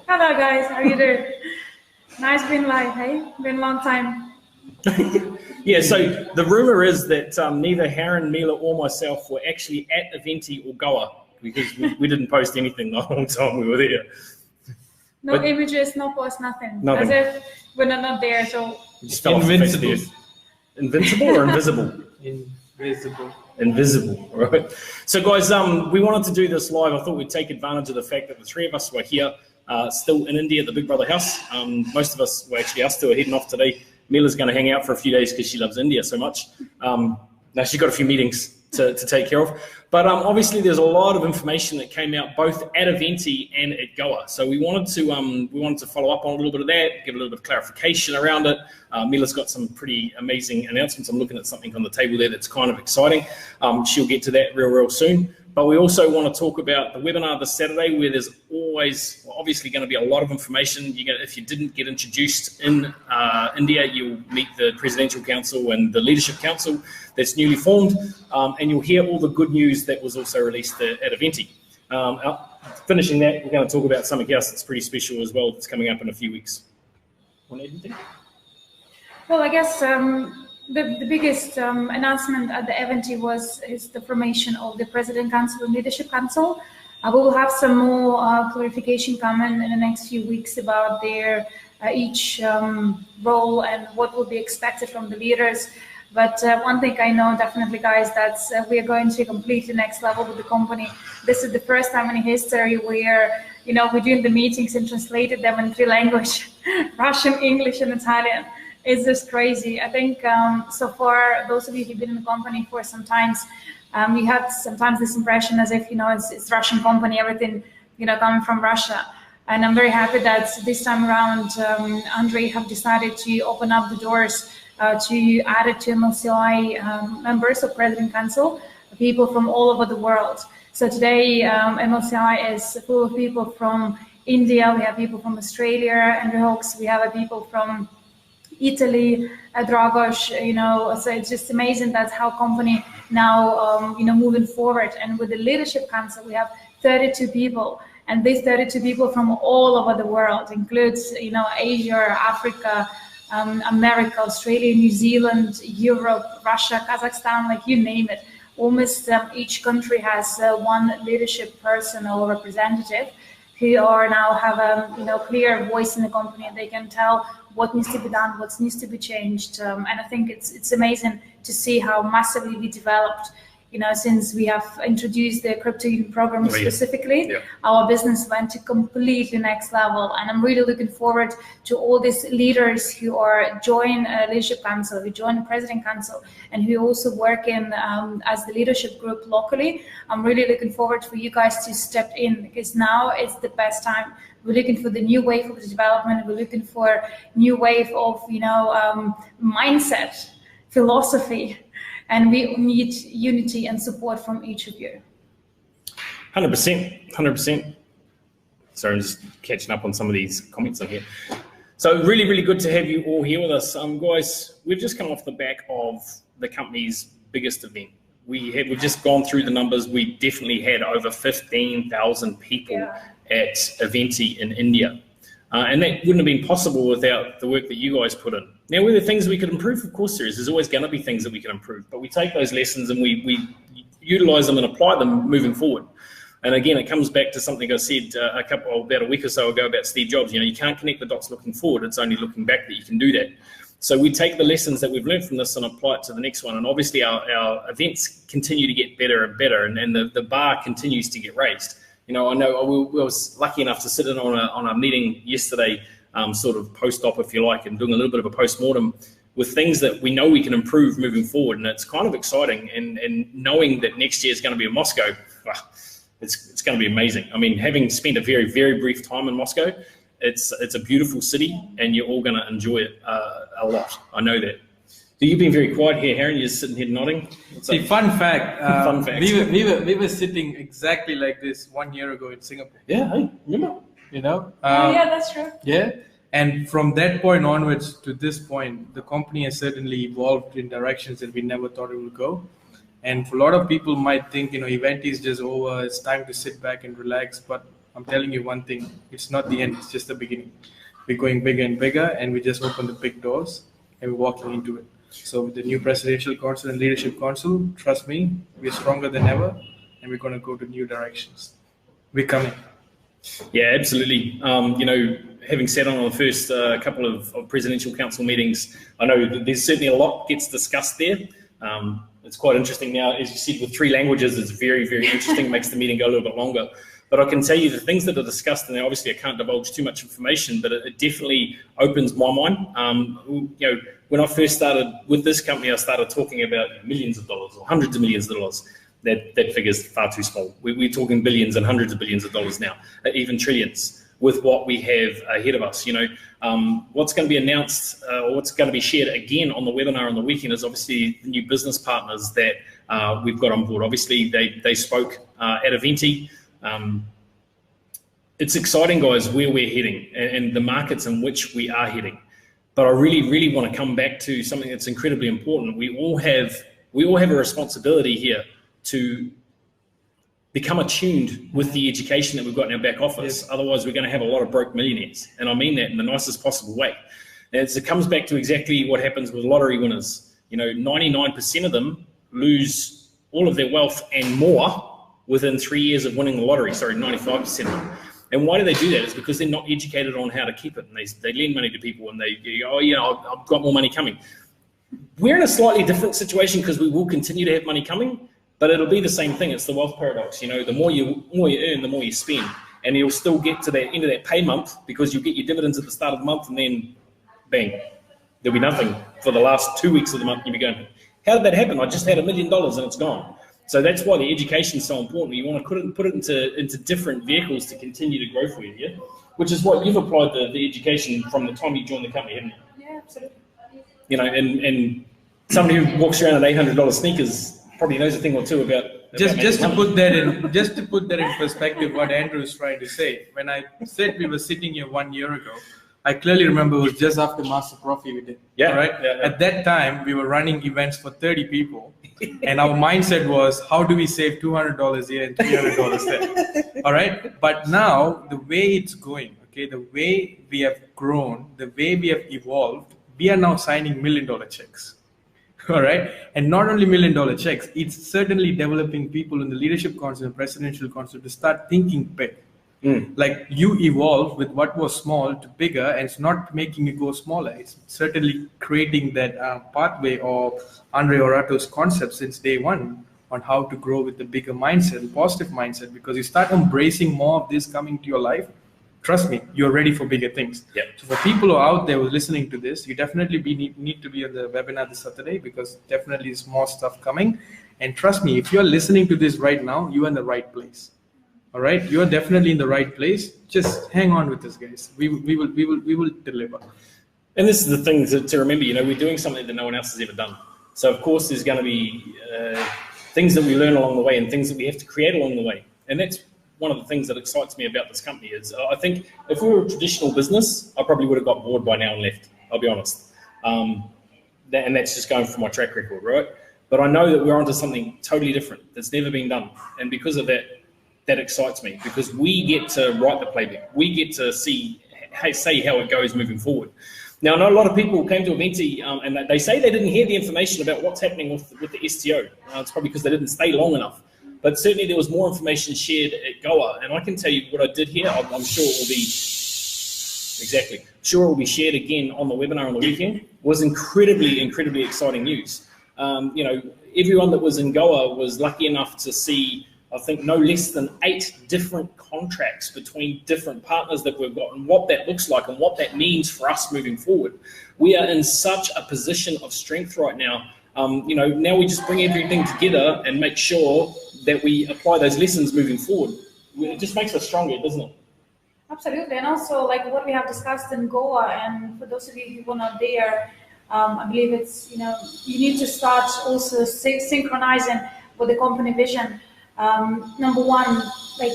Hello guys, how you doing? Nice being live, hey? Been a long time. Yeah, so the rumor is that neither Harin, Mila, or myself were actually at Eventi or Goa because we didn't post anything the whole time we were there. No images, no post, nothing. Nothing. As if we're not there, so... Just fell off the face of the earth. Invincible or invisible? Invisible. Invisible, right? So guys, we wanted to do this live. I thought we'd take advantage of the fact that the three of us were here, still in India at the Big Brother house. Most of us, well actually us two are heading off today. Mila's going to hang out for a few days because she loves India so much. Now she's got a few meetings to take care of. But obviously there's a lot of information that came out both at Eventi and at Goa. So we wanted to follow up on a little bit of that, give a little bit of clarification around it. Mila's got some pretty amazing announcements. I'm looking at something on the table there that's kind of exciting. She'll get to that real soon. But we also want to talk about the webinar this Saturday, where there's always, obviously going to be a lot of information. If you didn't get introduced in India, you'll meet the Presidential Council and the Leadership Council that's newly formed, and you'll hear all the good news that was also released at Eventi. Finishing that, we're going to talk about something else that's pretty special as well that's coming up in a few weeks. Want to add anything? Well, I guess the biggest announcement at the Eventi is the formation of the President Council and Leadership Council. We will have some more clarification coming in the next few weeks about their each role and what will be expected from the leaders. But one thing I know definitely, guys, that's we are going to completely next level with the company. This is the first time in history where, we're doing the meetings and translated them in 3 languages, Russian, English, and Italian. It's just crazy. I think so far, those of you who've been in the company for some time, you have sometimes this impression as if, it's Russian company, everything, coming from Russia. And I'm very happy that this time around, Andre have decided to open up the doors to add it to MLCI members of President Council, people from all over the world. So today, MLCI is full of people from India. We have people from Australia, Andrew Hawks. We have people from Italy, Dragos, so it's just amazing that's how company now, moving forward. And with the Leadership Council, we have 32 people. And these 32 people from all over the world includes, Asia, Africa, America, Australia, New Zealand, Europe, Russia, Kazakhstan, like you name it. Almost each country has one leadership person or representative who are now have a clear voice in the company, and they can tell what needs to be done, what needs to be changed. And I think it's amazing to see how massively we developed, since we have introduced the crypto program specifically. Yeah. Our business went to completely next level. And I'm really looking forward to all these leaders who are join Leadership Council, who join the President Council, and who also work in as the leadership group locally. I'm really looking forward for you guys to step in, because now it's the best time. We're looking for the new wave of the development. We're looking for new wave of, mindset, philosophy, and we need unity and support from each of you. 100%, 100%. Sorry, I'm just catching up on some of these comments on here. So really good to have you all here with us. Guys, we've just come off the back of the company's biggest event. We've just gone through the numbers. We definitely had over 15,000 people at Eventi in India. And that wouldn't have been possible without the work that you guys put in. Now, were there things we could improve? Of course there is. There's always going to be things that we can improve. But we take those lessons and we utilize them and apply them moving forward. And again, it comes back to something I said about a week or so ago about Steve Jobs. You can't connect the dots looking forward. It's only looking back that you can do that. So we take the lessons that we've learned from this and apply it to the next one. And obviously our events continue to get better and better, and the bar continues to get raised. I know we was lucky enough to sit in on a meeting yesterday, sort of post-op, if you like, and doing a little bit of a post-mortem with things that we know we can improve moving forward. And it's kind of exciting. And knowing that next year is going to be in Moscow, it's going to be amazing. I mean, having spent a very, very brief time in Moscow, it's a beautiful city, and you're all going to enjoy it a lot. I know that. So you've been very quiet here, Harin. You're sitting here nodding. See, fun fact. Fun fact. We were sitting exactly like this 1 year ago in Singapore. Yeah, hey, remember? Yeah, that's true. Yeah, and from that point onwards to this point, the company has certainly evolved in directions that we never thought it would go. And for a lot of people might think, Eventi is just over. It's time to sit back and relax. But I'm telling you one thing, it's not the end, it's just the beginning. We're going bigger and bigger, and we just opened the big doors and we're walking into it. So with the new Presidential Council and Leadership Council, trust me, we're stronger than ever, and we're going to go to new directions. We're coming. Yeah, absolutely. Having sat on the first couple of Presidential Council meetings, I know that there's certainly a lot gets discussed there. It's quite interesting now, as you said, with 3 languages, it's very, very interesting, makes the meeting go a little bit longer. But I can tell you the things that are discussed, and obviously I can't divulge too much information, but it definitely opens my mind. When I first started with this company, I started talking about millions of dollars or hundreds of millions of dollars. That figure's far too small. We're talking billions and hundreds of billions of dollars now, even trillions, with what we have ahead of us. What's going to be announced or what's going to be shared again on the webinar on the weekend is obviously the new business partners that we've got on board. Obviously, they spoke at Eventi. It's exciting, guys, where we're heading and the markets in which we are heading. But I really, really want to come back to something that's incredibly important. We all have a responsibility here to become attuned with the education that we've got in our back office. Yes. Otherwise, we're going to have a lot of broke millionaires. And I mean that in the nicest possible way. And it comes back to exactly what happens with lottery winners. 99% of them lose all of their wealth and more within 3 years of winning the lottery. Sorry, 95% of them. And why do they do that? It's because they're not educated on how to keep it. And they lend money to people and they go, I've got more money coming. We're in a slightly different situation because we will continue to have money coming. But it'll be the same thing. It's the wealth paradox. The more you earn, the more you spend, and you'll still get to the end of that pay month because you'll get your dividends at the start of the month, and then bang, there'll be nothing for the last 2 weeks of the month. You'll be going, how did that happen? I just had $1 million and it's gone. So that's why the education is so important. You want to put it into different vehicles to continue to grow for you, yeah? Which is what you've applied the education from the time you joined the company, haven't you? Yeah, absolutely. And somebody who walks around in $800 sneakers probably knows a thing or two about just to put that in perspective, what Andrew is trying to say. When I said we were sitting here 1 year ago, I clearly remember it was just after Master Profi we did. Yeah. Right. Yeah. At that time, we were running events for 30 people, and our mindset was, how do we save $200 here and $300 there? All right. But now the way it's going, the way we have grown, the way we have evolved, we are now signing $1 million checks. All right. And not only $1 million checks, it's certainly developing people in the Leadership Council and Presidential Council to start thinking big. Like you evolve with what was small to bigger, and it's not making it go smaller. It's certainly creating that pathway of Andre Orato's concept since day one on how to grow with the bigger mindset, the positive mindset, because you start embracing more of this coming to your life. Trust me, you're ready for bigger things. Yeah. So for people who are out there who are listening to this, you definitely need to be on the webinar this Saturday, because definitely there's more stuff coming. And trust me, if you're listening to this right now, you're in the right place. All right, you're definitely in the right place. Just hang on with this, guys. We will deliver. And this is the thing to remember. We're doing something that no one else has ever done. So of course, there's going to be things that we learn along the way and things that we have to create along the way. And that's one of the things that excites me about this company is I think if we were a traditional business, I probably would have got bored by now and left. I'll be honest. And that's just going from my track record, right? But I know that we're onto something totally different that's never been done. And because of that, that excites me, because we get to write the playbook. We get to say how it goes moving forward. Now, I know a lot of people came to Eventi and they say they didn't hear the information about what's happening with the STO. It's probably because they didn't stay long enough. But certainly there was more information shared at Goa. And I can tell you what I did here. I'm sure it will be, exactly, sure it will be shared again on the webinar on the weekend, was incredibly, incredibly exciting news. Everyone that was in Goa was lucky enough to see, I think, no less than 8 different contracts between different partners that we've got, and what that looks like and what that means for us moving forward. We are in such a position of strength right now. Now we just bring everything together and make sure that we apply those lessons moving forward. It just makes us stronger, doesn't it? Absolutely. And also, like what we have discussed in Goa, and for those of you who were not there, I believe it's, you need to start also synchronizing with the company vision. Number one,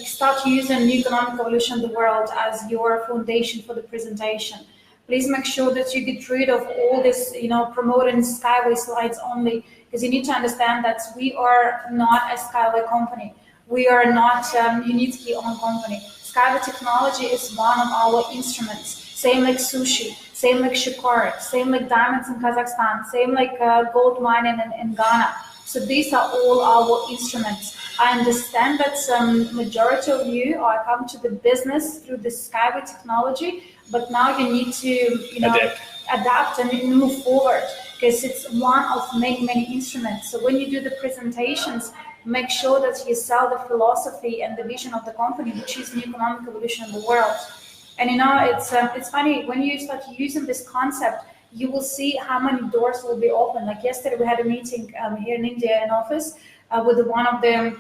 start using new economic evolution of the world as your foundation for the presentation. Please make sure that you get rid of all this, promoting Skyway slides only, because you need to understand that we are not a Skyway company. We are not Unitsky owned company. Skyway technology is one of our instruments. Same like sushi, same like shikara, same like diamonds in Kazakhstan, same like gold mining in Ghana. So these are all our instruments. I understand that some majority of you are coming to the business through the Skyway technology, but now you need to, adapt and move forward, because it's one of many instruments. So when you do the presentations, make sure that you sell the philosophy and the vision of the company, which is new economic evolution of the world. And it's funny, when you start using this concept, you will see how many doors will be open. Like yesterday, we had a meeting here in India in office with one of the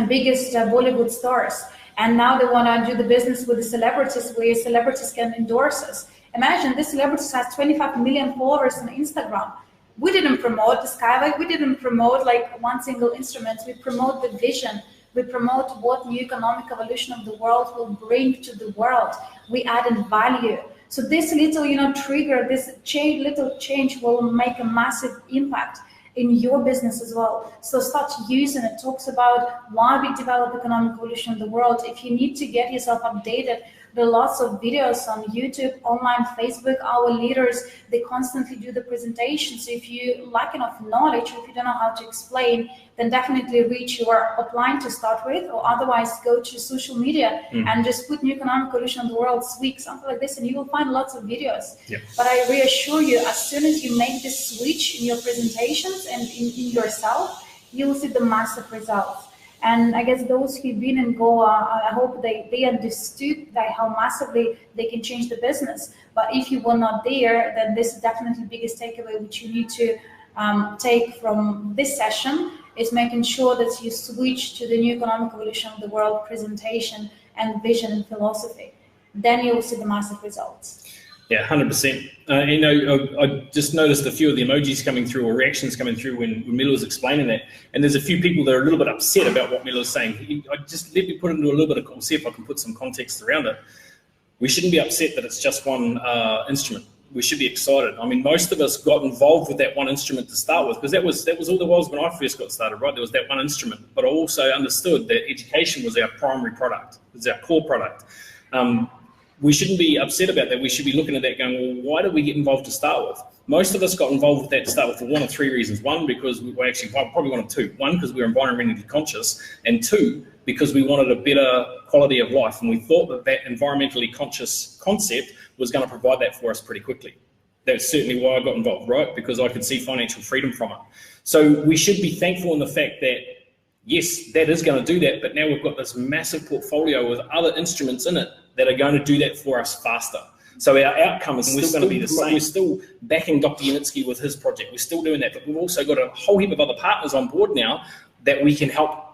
biggest Bollywood stars. And now they want to do the business with the celebrities, where celebrities can endorse us. Imagine this celebrity has 25 million followers on Instagram. We didn't promote the Skyway. We didn't promote like one single instrument. We promote the vision. We promote what new economic evolution of the world will bring to the world. We added value. So this little, trigger, this little change will make a massive impact in your business as well. So start using it. Talks about why we develop economic evolution of the world. If you need to get yourself updated, there are lots of videos on YouTube, online, Facebook. Our leaders, they constantly do the presentation. So if you lack enough knowledge, or if you don't know how to explain, then definitely reach your upline to start with, or otherwise go to social media and just put new economic evolution of the world, SWIG, something like this, and you will find lots of videos. Yep. But I reassure you, as soon as you make this switch in your presentations and in yourself, you will see the massive results. And I guess those who've been in Goa, I hope they understood that how massively they can change the business. But if you were not there, then this is definitely the biggest takeaway which you need to take from this session, is making sure that you switch to the new economic evolution of the world presentation and vision and philosophy. Then you will see the massive results. Yeah, 100%. I just noticed a few of the emojis coming through, or reactions coming through when Mila was explaining that. And there's a few people that are a little bit upset about what Mila was saying. Let me put it into a little bit of, see if I can put some context around it. We shouldn't be upset that it's just one instrument. We should be excited. I mean, most of us got involved with that one instrument to start with, because that was all there was when I first got started, right? There was that one instrument. But I also understood that education was our primary product. It was our core product. We shouldn't be upset about that. We should be looking at that going, well, why did we get involved to start with? Most of us got involved with that to start with for one of three reasons. One, because we were actually probably one of two. One, because we were environmentally conscious, and two, because we wanted a better quality of life. And we thought that that environmentally conscious concept was going to provide that for us pretty quickly. That's certainly why I got involved, right? Because I could see financial freedom from it. So we should be thankful in the fact that, yes, that is going to do that, but now we've got this massive portfolio with other instruments in it that are going to do that for us faster. So our outcome is still going to be the same. We're still backing Dr. Yanitsky with his project. We're still doing that, but we've also got a whole heap of other partners on board now that we can help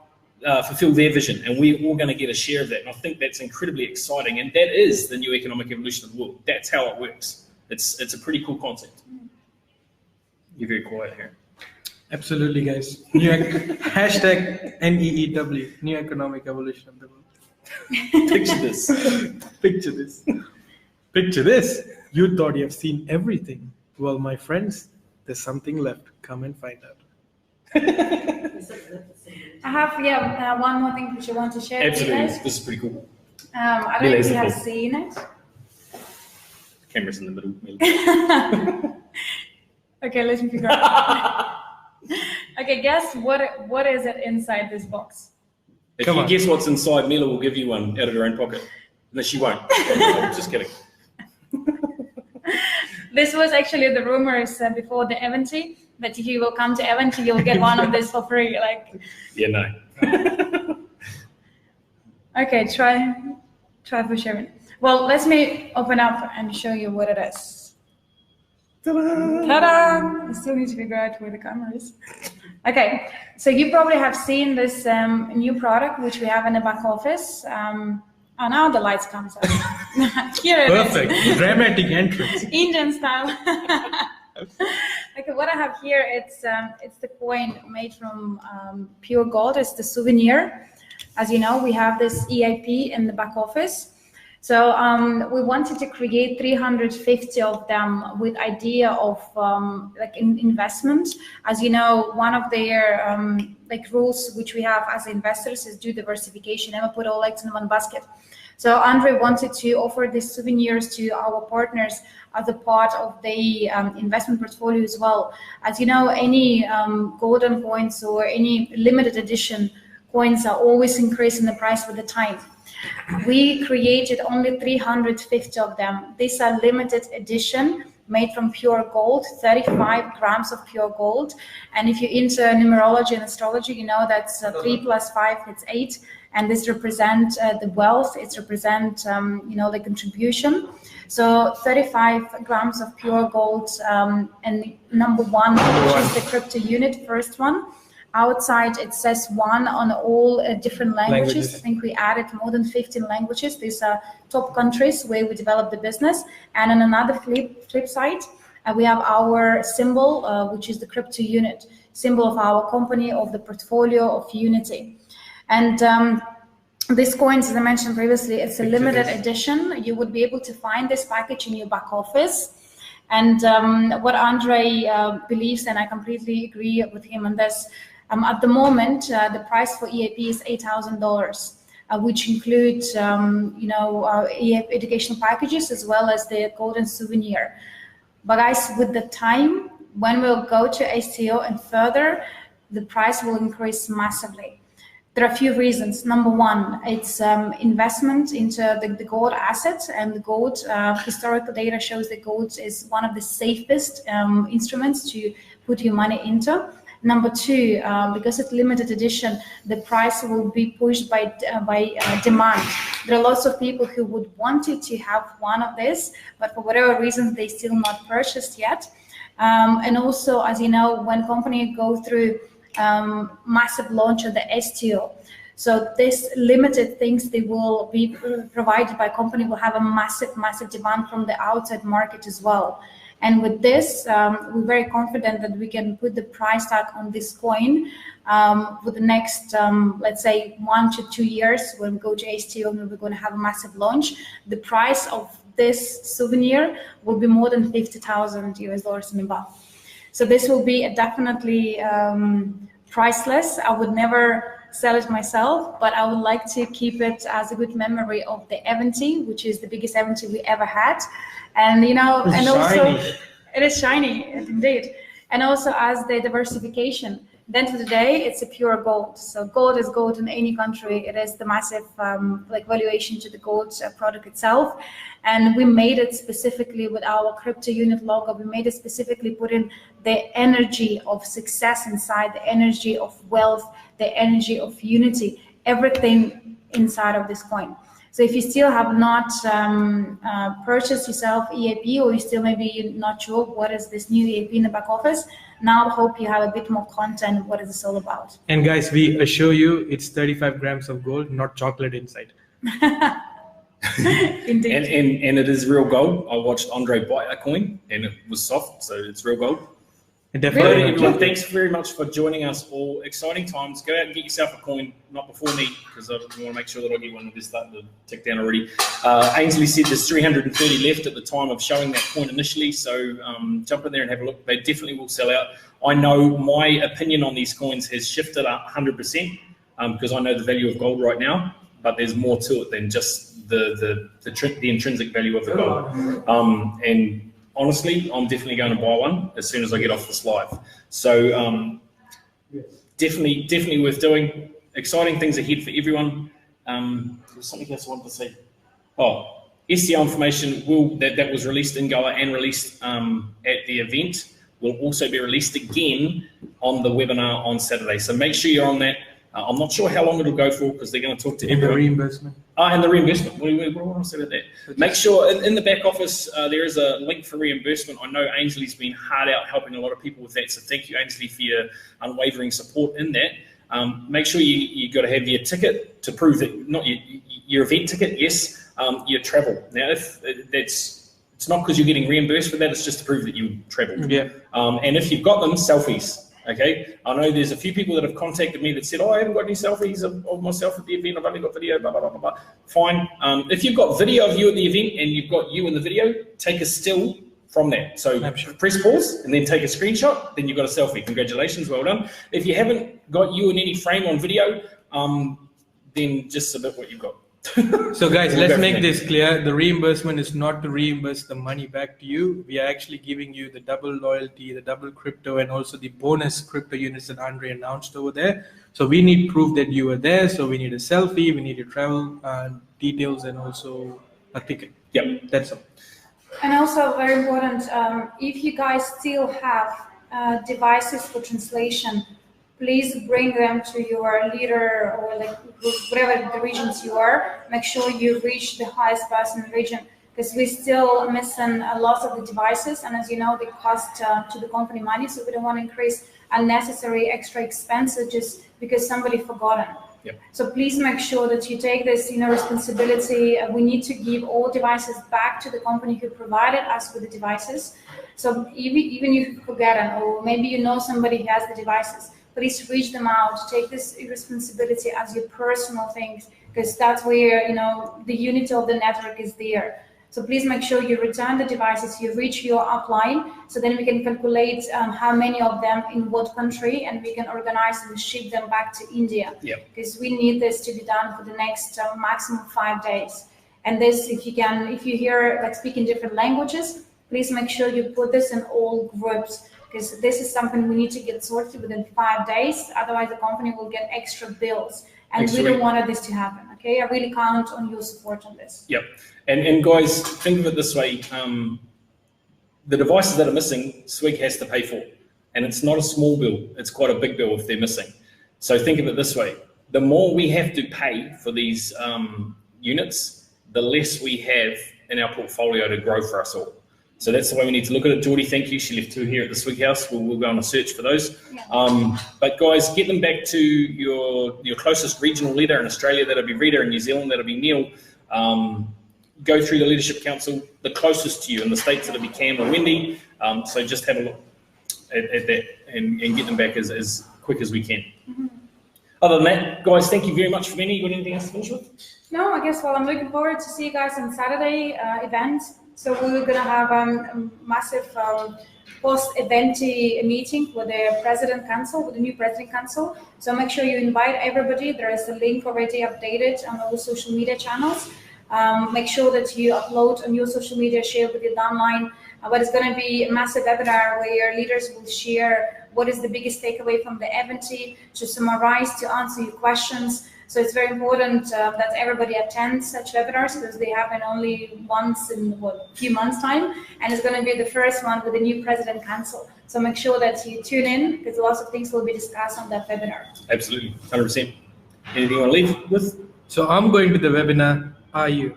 fulfill their vision, and we're all going to get a share of that. And I think that's incredibly exciting, and that is the new economic evolution of the world. That's how it works. It's a pretty cool concept. You're very quiet here. Absolutely, guys. Hashtag NEEW, New Economic Evolution of the World. Picture this. Picture this. Picture this. You thought you have seen everything. Well, my friends, there's something left. Come and find out. I have one more thing which I want to share Absolutely. with you guys. This is pretty cool. I don't know if you have seen it. Camera's in the middle. Okay, let me figure out. Okay, guess what is it inside this box? If you guess what's inside, Mila will give you one out of her own pocket. No, she won't. I'm just kidding. This was actually the rumors before the Eventi, that if you will come to Eventi, you'll get one of this for free. Like. Yeah, no. Okay, try for sharing. Well, let me open up and show you what it is. Ta-da! Ta-da! I still need to figure out where the camera is. Okay, so you probably have seen this new product which we have in the back office. Oh, now the lights comes up. Here it Perfect. is. Dramatic entrance. Indian style. Okay, what I have here, it's the coin made from pure gold. It's the souvenir. As you know, we have this EIP in the back office. So we wanted to create 350 of them with idea of investment. As you know, one of their rules which we have as investors is do diversification, never put all eggs in one basket. So Andre wanted to offer these souvenirs to our partners as a part of the investment portfolio as well. As you know, any golden coins or any limited edition coins are always increasing the price with the time. We created only 350 of them. These are limited edition, made from pure gold, 35 grams of pure gold. And if you're into numerology and astrology, you know that's 3 plus 5, it's 8. And this represents the wealth, it represents, the contribution. So 35 grams of pure gold, and number 1, which is the crypto unit, first one. Outside, it says 1 on all different languages. I think we added more than 15 languages. These are top countries where we develop the business. And on another flip side, we have our symbol, which is the crypto unit, symbol of our company, of the portfolio of Unity. And these coins, as I mentioned previously, it's a limited edition. You would be able to find this package in your back office. And what Andre believes, and I completely agree with him on this, at the moment, the price for EAP is $8,000, which includes, EAP educational packages as well as the golden souvenir. But guys, with the time, when we'll go to STO and further, the price will increase massively. There are a few reasons. Number 1, it's investment into the gold assets, and the gold, historical data shows that gold is one of the safest instruments to put your money into. Number 2, because it's limited edition, the price will be pushed by demand. There are lots of people who would want to have one of this, but for whatever reason, they still not purchased yet. And also, as you know, when companies go through massive launch of the STO, so this limited things they will be provided by company will have a massive demand from the outside market as well. And with this, we're very confident that we can put the price tag on this coin for the next, let's say, 1 to 2 years. When we go to STO, we're going to have a massive launch. The price of this souvenir will be more than $50,000 and above. So this will be definitely priceless. I would never sell it myself, but I would like to keep it as a good memory of the Eventi, which is the biggest Eventi we ever had. And, and also it is shiny, indeed. And also as the diversification. Then to the day, it's a pure gold. So gold is gold in any country. It is the massive valuation to the gold product itself. And we made it specifically with our crypto unit logo. We made it specifically put in the energy of success inside, the energy of wealth, the energy of unity, everything inside of this coin. So if you still have not purchased yourself EAP, or you still maybe you're not sure what is this new EAP in the back office, now I hope you have a bit more content. What is this all about? And guys, we assure you it's 35 grams of gold, not chocolate inside. Indeed. And it is real gold. I watched Andre buy a coin and it was soft, so it's real gold. Definitely. Everyone, thanks very much for joining us all. Exciting times. Go out and get yourself a coin, not before me, because I want to make sure that I get one that's starting to tick down already. Ainsley said there's 330 left at the time of showing that coin initially, so jump in there and have a look. They definitely will sell out. I know my opinion on these coins has shifted 100% because I know the value of gold right now, but there's more to it than just the intrinsic value of the gold. And honestly, I'm definitely going to buy one as soon as I get off this live. So definitely worth doing. Exciting things ahead for everyone. There's something else I wanted to say. Oh, STO information that was released in Goa and released at the event will also be released again on the webinar on Saturday. So make sure you're on that. I'm not sure how long it'll go for because they're going to talk to everyone. The reimbursement. And the reimbursement. What do I want to say about that? Make sure in the back office there is a link for reimbursement. I know Ainsley's been hard out helping a lot of people with that. So thank you, Ainsley, for your unwavering support in that. Make sure you got to have your ticket to prove that, not your event ticket, yes, your travel. Now, if it's not because you're getting reimbursed for that, it's just to prove that you traveled. Yeah. And if you've got them, selfies. Okay, I know there's a few people that have contacted me that said, oh, I haven't got any selfies of myself at the event, I've only got video, blah, blah, blah, blah, blah. Fine. If you've got video of you at the event and you've got you in the video, take a still from that. So press pause and then take a screenshot, then you've got a selfie. Congratulations, well done. If you haven't got you in any frame on video, then just submit what you've got. So guys, We'll let's go make from this clear. The reimbursement is not to reimburse the money back to you. We are actually giving you the double loyalty, the double crypto, and also the bonus crypto units that Andre announced over there. So we need proof that you were there. So we need a selfie, we need your travel details, and also a ticket. Yep. That's all. And also very important, if you guys still have devices for translation, please bring them to your leader or like whatever the regions you are. Make sure you reach the highest person in the region, because we're still missing a lot of the devices, and as you know, they cost to the company money, so we don't want to increase unnecessary extra expenses just because somebody forgotten. Yep. So please make sure that you take this, responsibility. We need to give all devices back to the company who provided us with the devices. So even if you forget, or maybe you know somebody who has the devices, please reach them out. Take this responsibility as your personal things, because that's where the unity of the network is there. So please make sure you return the devices, you reach your upline, so then we can calculate how many of them in what country, and we can organize and ship them back to India. Yep. Because we need this to be done for the next maximum 5 days. And this, if you hear like speaking different languages, please make sure you put this in all groups, because this is something we need to get sorted within 5 days. Otherwise, the company will get extra bills, and we don't want this to happen. Okay, I really count on your support on this. Yep. And guys, think of it this way: the devices that are missing, SWIG has to pay for, and it's not a small bill; it's quite a big bill if they're missing. So think of it this way: the more we have to pay for these units, the less we have in our portfolio to grow for us all. So that's the way we need to look at it. Geordie, thank you. She left 2 here at the SWIG house. We'll go on a search for those. Yeah. But guys, get them back to your closest regional leader in Australia. That'll be Rita. In New Zealand, that'll be Neil. Go through the Leadership Council, the closest to you. In the States, it'll be Cam or Wendy. So just have a look at that and get them back as quick as we can. Mm-hmm. Other than that, guys, thank you very much for being here. You got anything else to finish with? No, I guess, I'm looking forward to see you guys on Saturday event. So we're going to have a massive post-Eventi meeting with the President Council, with the new President Council. So make sure you invite everybody. There is a link already updated on all social media channels. Make sure that you upload on your social media, share with your downline. But it's going to be a massive webinar where your leaders will share what is the biggest takeaway from the Eventi, to summarize, to answer your questions. So it's very important that everybody attends such webinars, because they happen only once in a few months' time, and it's going to be the first one with the new President Council. So make sure that you tune in, because lots of things will be discussed on that webinar. Absolutely, 100%. Anything you want to leave with? So I'm going to the webinar. Are you?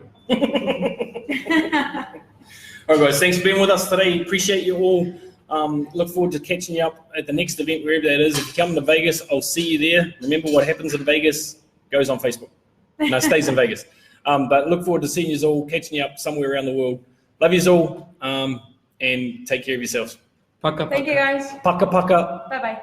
All right, guys, thanks for being with us today. Appreciate you all. Look forward to catching you up at the next event, wherever that is. If you come to Vegas, I'll see you there. Remember, what happens in Vegas goes on Facebook. No, stays in Vegas. But look forward to seeing you all, catching you up somewhere around the world. Love you all, and take care of yourselves. Paka, paka. Thank you, guys. Paka, paka. Bye-bye.